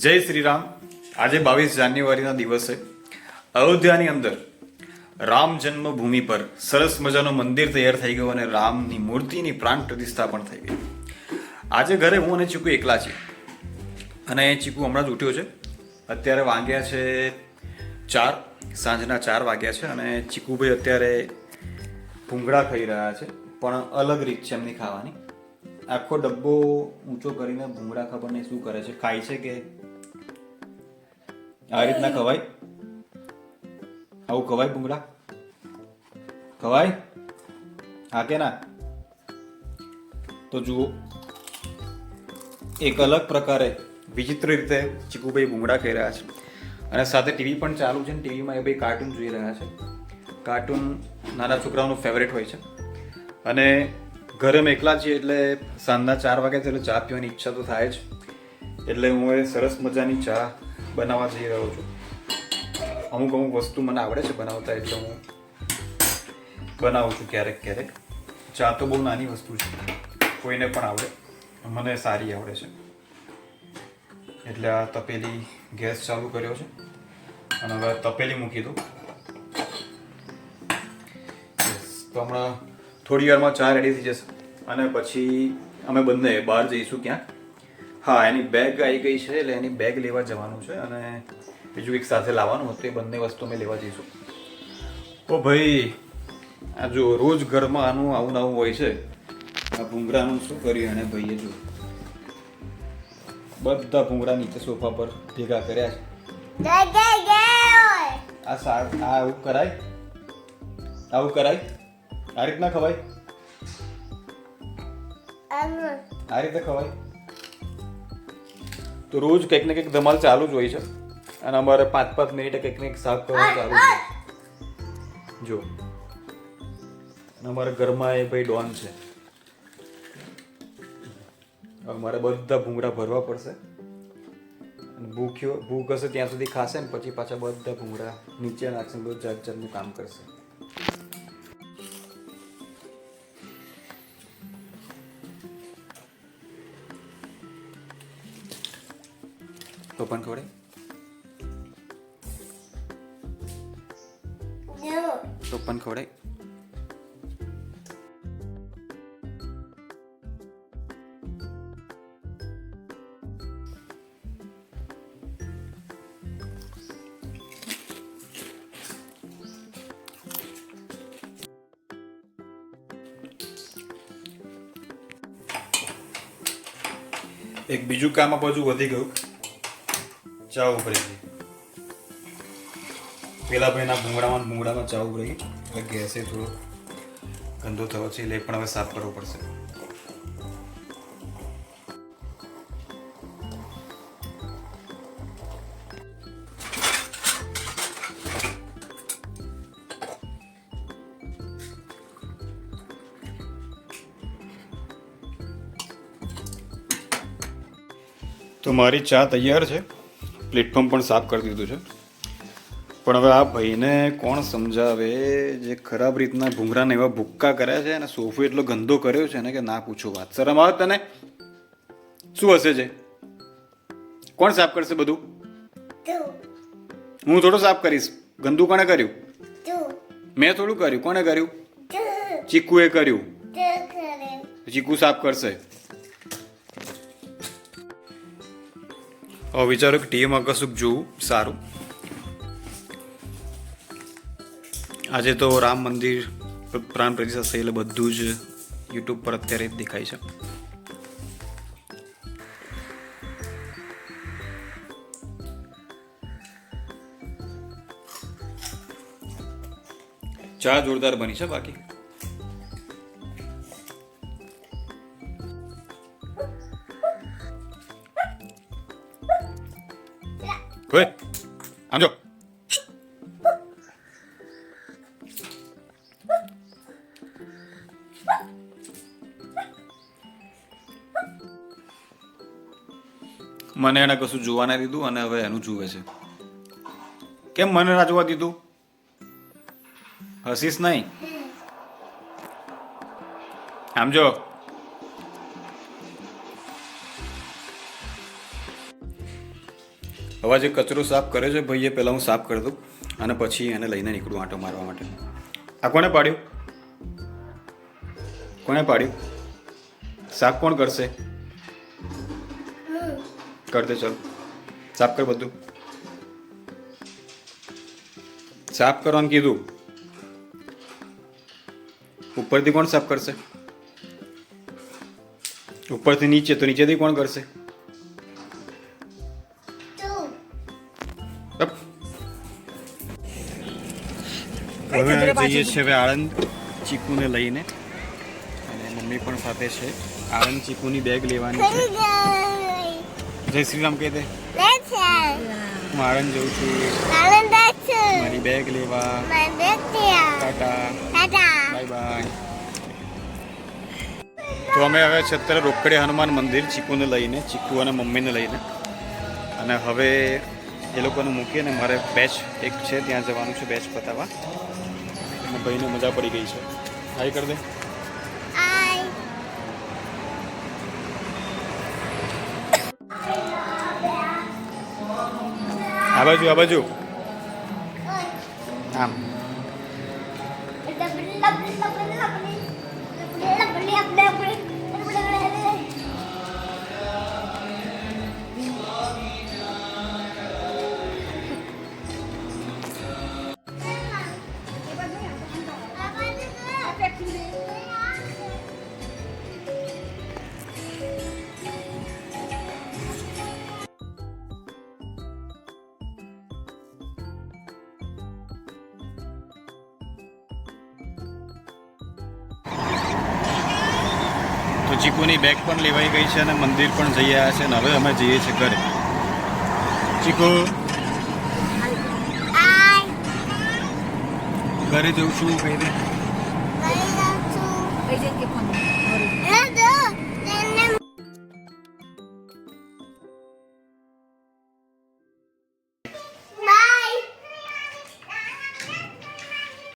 જય શ્રી રામ. આજે 22 જાન્યુઆરીના દિવસે અયોધ્યાની અંદર રામ જન્મભૂમિ પર સરસ મજાનું મંદિર તૈયાર થઈ ગયું અને રામની મૂર્તિની પ્રાણ પ્રતિષ્ઠા પણ થઈ ગઈ. આજે ઘરે હું અને ચીકુ એકલા છીએ અને ચીકુ હમણાં જ ઉઠ્યો છે. અત્યારે વાગ્યા છે 4, સાંજના 4 વાગ્યા છે અને ચીકુભાઈ અત્યારે ભૂંગળા ખાઈ રહ્યા છે, પણ અલગ રીત છે એમની ખાવાની. આખો ડબ્બો ઊંચો કરીને ભૂંગળા ખબર નહીં શું કરે છે, ખાય છે કે આ રીતના ખવાય? આવું ખવાય ભૂંગળા? ખવાય? હા કે ના? તો જુઓ, એક અલગ પ્રકારે વિચિત્ર રીતે ચીકુભાઈ ભૂંગળા ખાઈ રહ્યા છે અને સાથે ટીવી પણ ચાલુ છે. ટીવીમાં એ ભાઈ કાર્ટૂન જોઈ રહ્યા છે. કાર્ટૂન નાના છોકરાઓનું ફેવરેટ હોય છે અને ઘરે અમે એકલા છીએ એટલે સાંજના 4 વાગ્યા છે એટલે ચા પીવાની ઈચ્છા તો થાય જ. એટલે હું એ સરસ મજાની ચા બનાવવા જઈ રહ્યો છું. અમુક વસ્તુ મને આવડે છે બનાવતા, એટલે હું બનાવું છું ક્યારેક ક્યારેક. ચા તો બહુ નાની વસ્તુ છે, કોઈને પણ આવડે, મને સારી આવડે છે. એટલે આ તપેલી ગેસ ચાલુ કર્યો છે અને હવે તપેલી મૂકી દઉં. તો હમણાં થોડી વારમાં ચા રેડી થઈ જશે અને પછી અમે બંને બહાર જઈશું ક્યાંક. હા, એની બેગ આવી ગઈ છે એટલે એની બેગ લેવા જવાનું છે અને બીજું એક સાથે લાવવાનું હતું, એ બંને વસ્તુ અમે લેવા જઈશું. તો ભાઈ આ જો રોજ ઘરમાં આવું નવું હોય છે. આ ભૂંગળાનું શું કર્યું એને ભાઈએ? જો બધા ભૂંગળા નીચે સોફા પર ભેગા કર્યા છે. આવું કરાય? આવું કરાય? આ રીતના ખવાય? આ રીતે ખવાય? તો રોજ કંઈક ને કંઈક ધમાલ ચાલુ જ હોય છે અને અમારે 5-5 મિનિટે કંઈક ને કંઈક સાફ કરવાનું ચાલુ છે. જો અમારા ઘરમાં એ ભાઈ ડોન છે. અમારે બધા ભૂંગળા ભરવા પડશે. ભૂખ હશે ત્યાં સુધી ખાશે ને પછી પાછા બધા ભૂંગળા નીચે નાખશે, બધું જાત જાતનું કામ કરશે. તો પણ ખવડે? તો પણ ખવડે? એક બીજું કામ આ બાજુ વધી ગયું. ચા ઉભરી ગઈ. પેલા ભાઈના ભૂંગળામાં ચા ઉભરી ગઈ એટલે ગેસે થોડો ગંદો થયો છે એટલે પણ હવે સાફ કરવો પડશે. તો મારી ચા તૈયાર છે, પ્લેટફોર્મ પણ સાફ કરી દીધું છે. પણ હવે આ ભાઈને કોણ સમજાવે જે ખરાબ રીતના ભૂંગળાને એવા ભૂક્કા કર્યા છે અને સોફો એટલો ગંદો કર્યો છે ને કે ના પૂછો વાત. શરમ આવે તને? શું હશે છે? કોણ સાફ કરશે બધું? હું થોડું સાફ કરીશ. ગંદુ કોણે કર્યું? મેં થોડું કર્યું. કોણે કર્યું? ચીકુએ કર્યું. ચીકુ સાફ કરશે. હવે વિચારો કે ટીવીમાં કશુંક જોવું સારું. આજે તો રામ મંદિર પ્રાણ પ્રતિષ્ઠા થઈ એટલે બધું જ યુટ્યુબ પર અત્યારે જ દેખાય છે. ચા જોરદાર બની છે. બાકી આમ જો. મને એને કશું જોવા ના દીધું અને હવે એનું જુએ છે. કેમ મને ના જોવા દીધું? હસીશ નહીં. આમ જો. હવે જે કચરો સાફ કરે છે ભાઈ એ પહેલાં હું સાફ કરી દઉં અને પછી એને લઈને નીકળું આંટો મારવા માટે. આ કોણે પાડ્યું? કોણે પાડ્યું? સાફ કોણ કરશે? કર દે, ચાલ સાફ કર, બધું સાફ કરવાનું કીધું. ઉપરથી કોણ સાફ કરશે? ઉપરથી નીચે, તો નીચેથી કોણ કરશે? હવે જઈએ છીએ હવે આણંદ ચીકુને લઈને, અને મમ્મી પણ સાથે છે. આણંદ ચીકુની બેગ લેવાની છે. જય શ્રી રામ કહી દે. હું આણંદ જઉં છું મારી બેગ લેવા. Tata, bye bye. તો અમે હવે છે અત્યારે રોકડે હનુમાન મંદિર ચીકુને લઈને, ચીકુ અને મમ્મીને લઈને, અને હવે એ લોકોને મૂકીને મારે બેચ એક છે ત્યાં જવાનું છે, બેચ પતાવવા. અને ભાઈને મજા પડી ગઈ છે. હાય કર દે. આ બાજુ, આ બાજુ, આમ. તો ચીકુની બેગ પણ લેવાઈ ગઈ છે અને મંદિર પણ જઈ આવ્યા છે, અને હવે અમે જઈએ છીએ ઘરે. ચીકુ, ઘરે જઉં છું કહી દે.